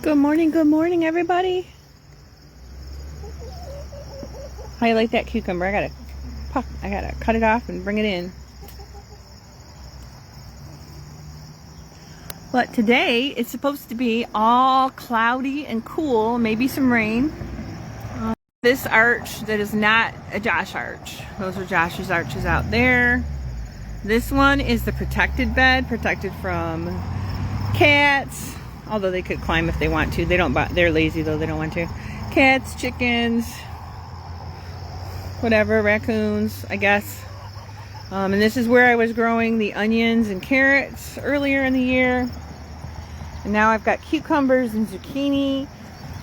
Good morning, everybody. How you like that cucumber? I gotta cut it off and bring it in. But today it's supposed to be all cloudy and cool, maybe some rain. This arch that is not a Josh arch. Those are Josh's arches out there. This one is the protected bed, protected from cats. Although they could climb if they want to. They're lazy though, they don't want to. Cats, chickens, whatever, raccoons, I guess. And this is where I was growing the onions and carrots earlier in the year. And now I've got cucumbers and zucchini.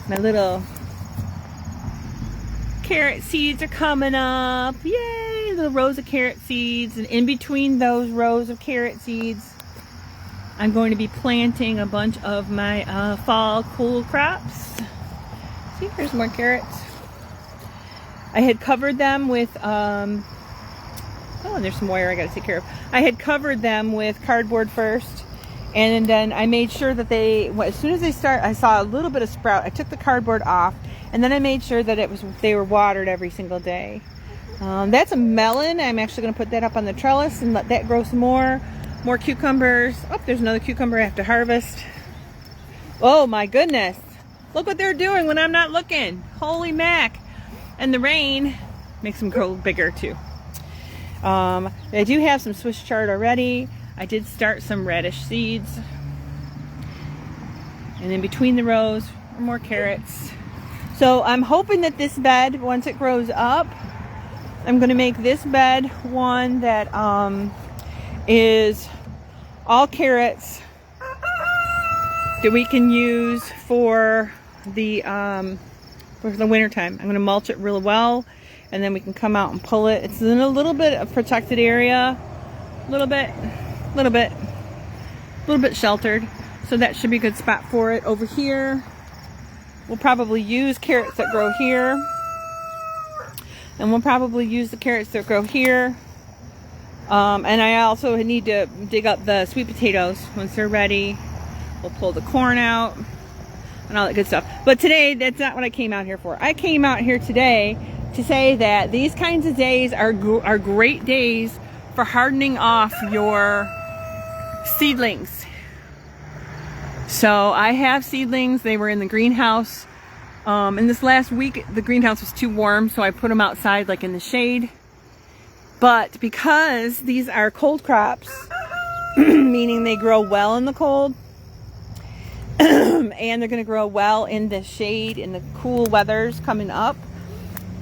My little carrot seeds are coming up. Yay! Little rows of carrot seeds. And in between those rows of carrot seeds, I'm going to be planting a bunch of my fall cool crops. See, here's more carrots. I had covered them with, oh, and there's some wire I got to take care of. I had covered them with cardboard first, and then I made sure that as soon as I saw a little bit of sprout, I took the cardboard off, and then I made sure that they were watered every single day. That's a melon. I'm actually going to put that up on the trellis and let that grow some more. More cucumbers. Oh, there's another cucumber I have to harvest. Oh my goodness. Look what they're doing when I'm not looking. Holy mac. And the rain makes them grow bigger too. I do have some Swiss chard already. I did start some radish seeds. And in between the rows are more carrots. So I'm hoping that this bed, once it grows up, I'm going to make this bed one that is all carrots that we can use for the winter time. I'm going to mulch it really well, and then we can come out and pull it. It's in a little bit of protected area, a little bit sheltered, so that should be a good spot for it. Over here, we'll probably use carrots that grow here, and we'll probably use the carrots that grow here. And I also need to dig up the sweet potatoes once they're ready. We'll pull the corn out and all that good stuff. But today, that's not what I came out here for. I came out here today to say that these kinds of days are great days for hardening off your seedlings. So I have seedlings. They were in the greenhouse. And this last week, the greenhouse was too warm, so I put them outside, like in the shade. But because these are cold crops, meaning they grow well in the cold, and they're going to grow well in the shade, in the cool weathers coming up,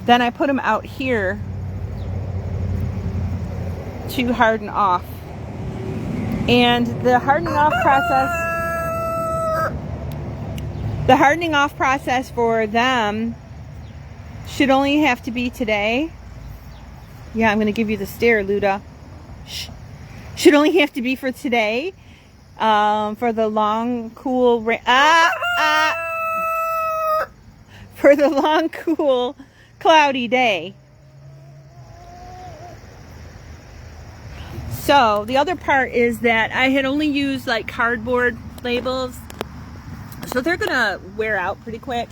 then I put them out here to harden off. And the hardening off process for them should only have to be today. Yeah, I'm going to give you the stare, Luda. Shh. Should only have to be for today. For the long, cool... For the long, cool, cloudy day. So, the other part is that I had only used like cardboard labels. So they're going to wear out pretty quick.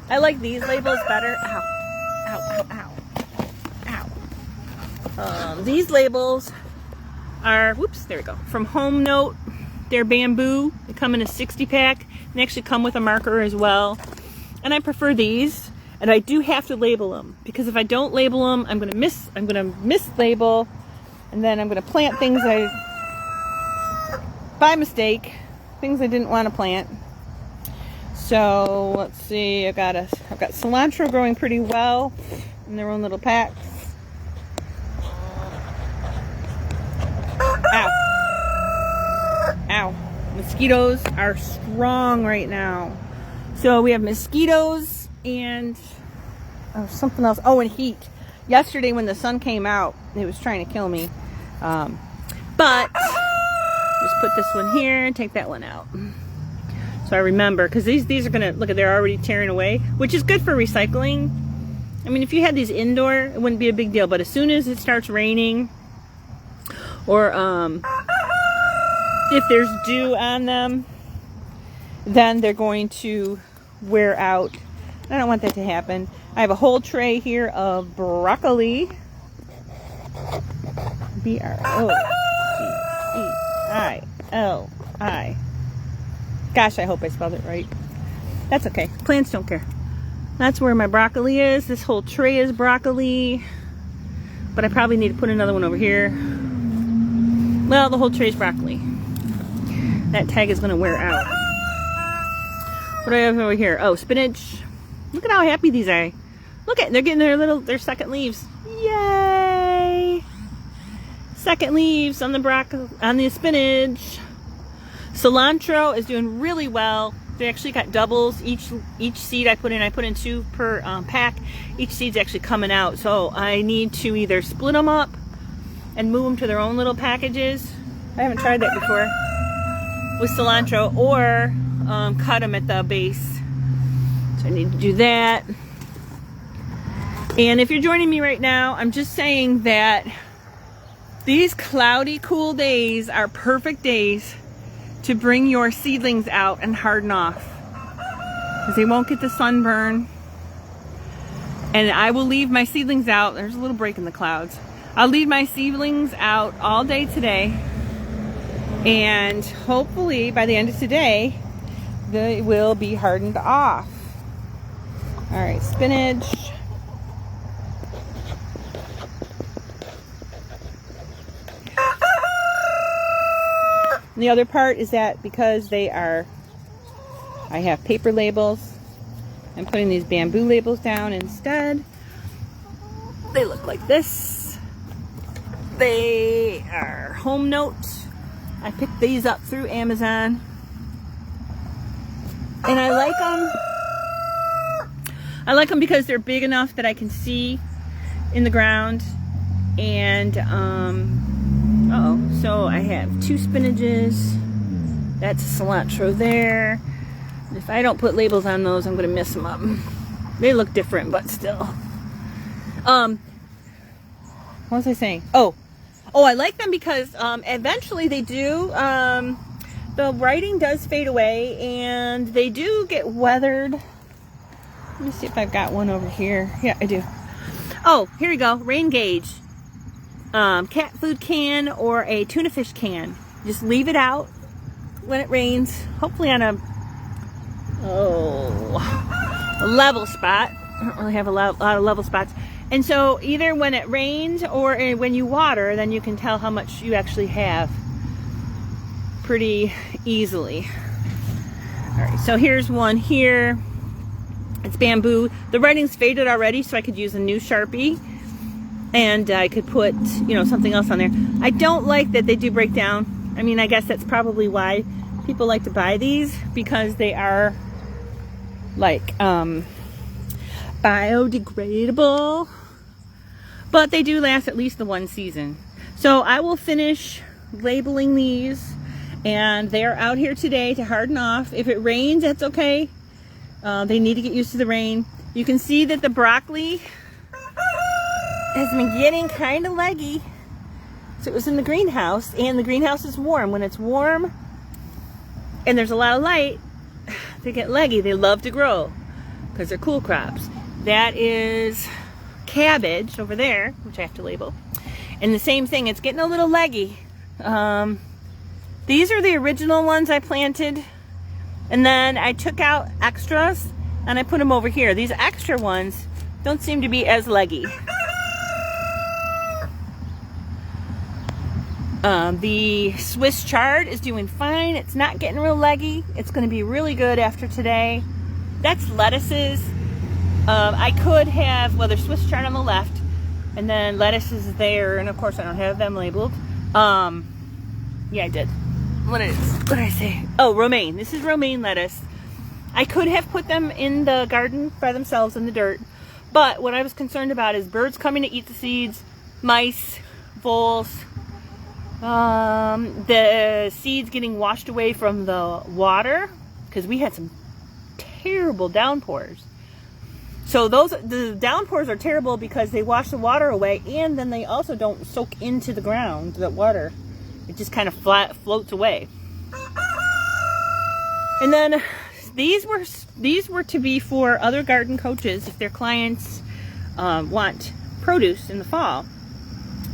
I like these labels better. Ow. Ow, ow, ow. These labels are, whoops, there we go, from Home Note. They're bamboo. They come in a 60 pack. They actually come with a marker as well. And I prefer these. And I do have to label them, because if I don't label them, I'm gonna mislabel, and then I'm gonna plant things by mistake, things I didn't want to plant. So let's see. I've got cilantro growing pretty well in their own little packs. Ow. Ow. Mosquitoes are strong right now. So we have mosquitoes and something else. Oh, and heat. Yesterday when the sun came out, it was trying to kill me. But just put this one here and take that one out. So I remember, because these are going to, look, they're already tearing away, which is good for recycling. I mean, if you had these indoor, it wouldn't be a big deal. But as soon as it starts raining, or if there's dew on them, then they're going to wear out. I don't want that to happen. I have a whole tray here of broccoli. B-R-O-C-C-I-L-I. Gosh, I hope I spelled it right. That's okay. Plants don't care. That's where my broccoli is. This whole tray is broccoli. But I probably need to put another one over here. Well, the whole tray is broccoli. That tag is going to wear out. What do I have over here? Oh, spinach. Look at how happy these are. Look at, they're getting their second leaves. Yay! Second leaves on the broccoli, on the spinach. Cilantro is doing really well. They actually got doubles. Each seed I put in 2 per pack. Each seed's actually coming out. So I need to either split them up and move them to their own little packages. I haven't tried that before with cilantro, or cut them at the base. So I need to do that. And if you're joining me right now, I'm just saying that these cloudy, cool days are perfect days to bring your seedlings out and harden off, because they won't get the sunburn. And I will leave my seedlings out. There's a little break in the clouds. I'll leave my seedlings out all day today, and hopefully by the end of today they will be hardened off. All right, spinach. And the other part is that because I have paper labels, I'm putting these bamboo labels down instead. They look like this. They are home notes. I picked these up through Amazon. And I like them. I like them because they're big enough that I can see in the ground. And, so I have 2 spinaches. That's cilantro there. If I don't put labels on those, I'm going to mess them up. They look different, but still. What was I saying? Oh, I like them because eventually they do. The writing does fade away, and they do get weathered. Let me see if I've got one over here. Yeah, I do. Oh, here we go. Rain gauge. Cat food can or a tuna fish can. Just leave it out when it rains. Hopefully on a level spot. I don't really have a lot of level spots. And so either when it rains or when you water, then you can tell how much you actually have pretty easily. All right, so here's one here. It's bamboo. The writing's faded already, so I could use a new Sharpie. And I could put, something else on there. I don't like that they do break down. I mean, I guess that's probably why people like to buy these, because they are like biodegradable. But they do last at least the 1 season. So I will finish labeling these, and they're out here today to harden off. If it rains, that's okay. They need to get used to the rain. You can see that the broccoli has been getting kind of leggy. So it was in the greenhouse, and the greenhouse is warm. When it's warm and there's a lot of light, they get leggy. They love to grow because they're cool crops. That is cabbage over there, which I have to label. And the same thing, it's getting a little leggy. These are the original ones I planted, and then I took out extras and I put them over here. These extra ones don't seem to be as leggy. The Swiss chard is doing fine. It's not getting real leggy. It's going to be really good after today. That's lettuces. I could have, there's Swiss chard on the left, and then lettuces there, and of course I don't have them labeled. Yeah, I did. What did I say? Oh, romaine. This is romaine lettuce. I could have put them in the garden by themselves in the dirt, but what I was concerned about is birds coming to eat the seeds, mice, voles, the seeds getting washed away from the water, because we had some terrible downpours. So the downpours are terrible because they wash the water away, and then they also don't soak into the ground, the water. It just kind of floats away. And then these were to be for other garden coaches if their clients want produce in the fall.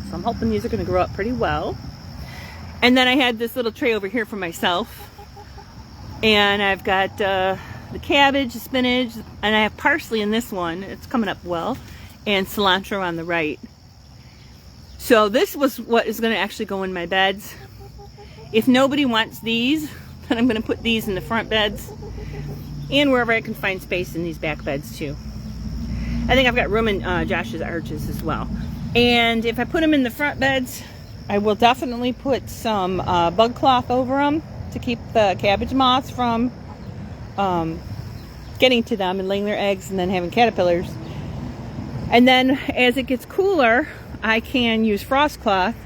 So I'm hoping these are going to grow up pretty well. And then I had this little tray over here for myself. And I've got the cabbage, the spinach, and I have parsley in this one. It's coming up well. And cilantro on the right. So this was what is going to actually go in my beds. If nobody wants these, then I'm going to put these in the front beds. And wherever I can find space in these back beds too. I think I've got room in Josh's arches as well. And if I put them in the front beds, I will definitely put some bug cloth over them to keep the cabbage moths from getting to them and laying their eggs and then having caterpillars. And then as it gets cooler, I can use frost cloth.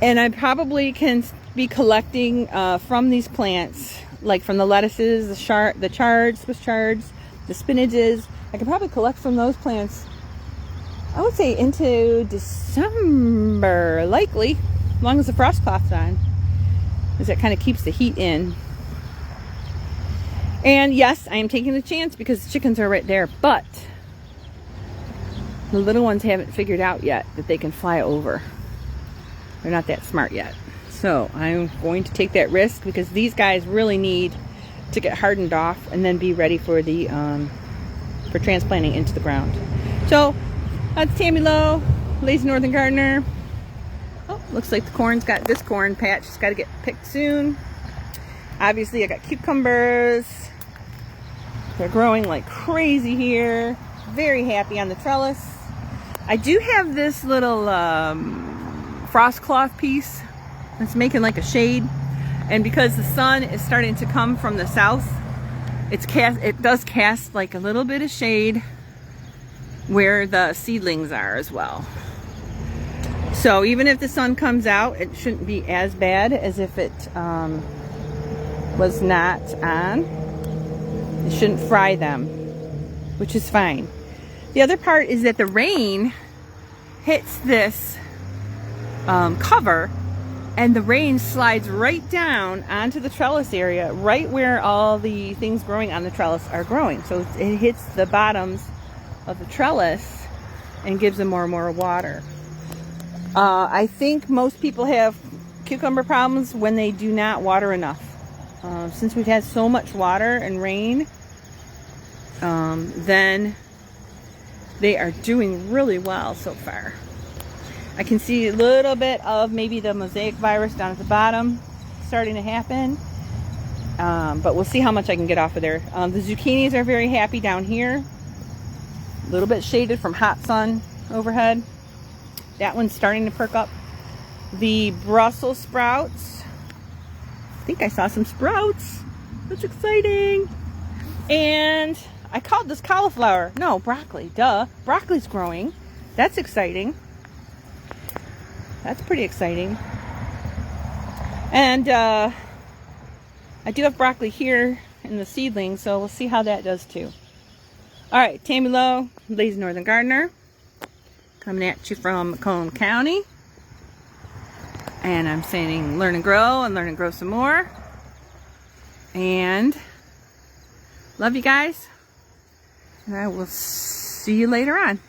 And I probably can be collecting from these plants, like from the lettuces, the chards, Swiss chards, the spinaches. I can probably collect from those plants, I would say into December, likely, as long as the frost cloth's on, because that kind of keeps the heat in. And yes, I am taking the chance because the chickens are right there, but the little ones haven't figured out yet that they can fly over. They're not that smart yet. So I'm going to take that risk because these guys really need to get hardened off and then be ready for the for transplanting into the ground. So that's Tammy Lowe, Lazy Northern Gardener. Oh, looks like the corn's got this corn patch. It's got to get picked soon. Obviously, I got cucumbers. They're growing like crazy here. Very happy on the trellis. I do have this little frost cloth piece that's making like a shade, and because the sun is starting to come from the south, it does cast like a little bit of shade where the seedlings are as well. So even if the sun comes out, it shouldn't be as bad as if it was not on. It shouldn't fry them, which is fine. The other part is that the rain hits this cover, and the rain slides right down onto the trellis area, right where all the things growing on the trellis are growing. So it hits the bottoms of the trellis and gives them more and more water. I think most people have cucumber problems when they do not water enough. Since we've had so much water and rain, then they are doing really well so far. I can see a little bit of maybe the mosaic virus down at the bottom starting to happen. But we'll see how much I can get off of there. The zucchinis are very happy down here. A little bit shaded from hot sun overhead. That one's starting to perk up. The Brussels sprouts. I think I saw some sprouts. That's exciting. And I called this cauliflower. No, broccoli. Duh. Broccoli's growing. That's exciting. That's pretty exciting. And I do have broccoli here in the seedling, so we'll see how that does too. Alright, Tammy Lowe, Lazy Northern Gardener, coming at you from Macomb County. And I'm saying learn and grow some more. And love you guys. And I will see you later on.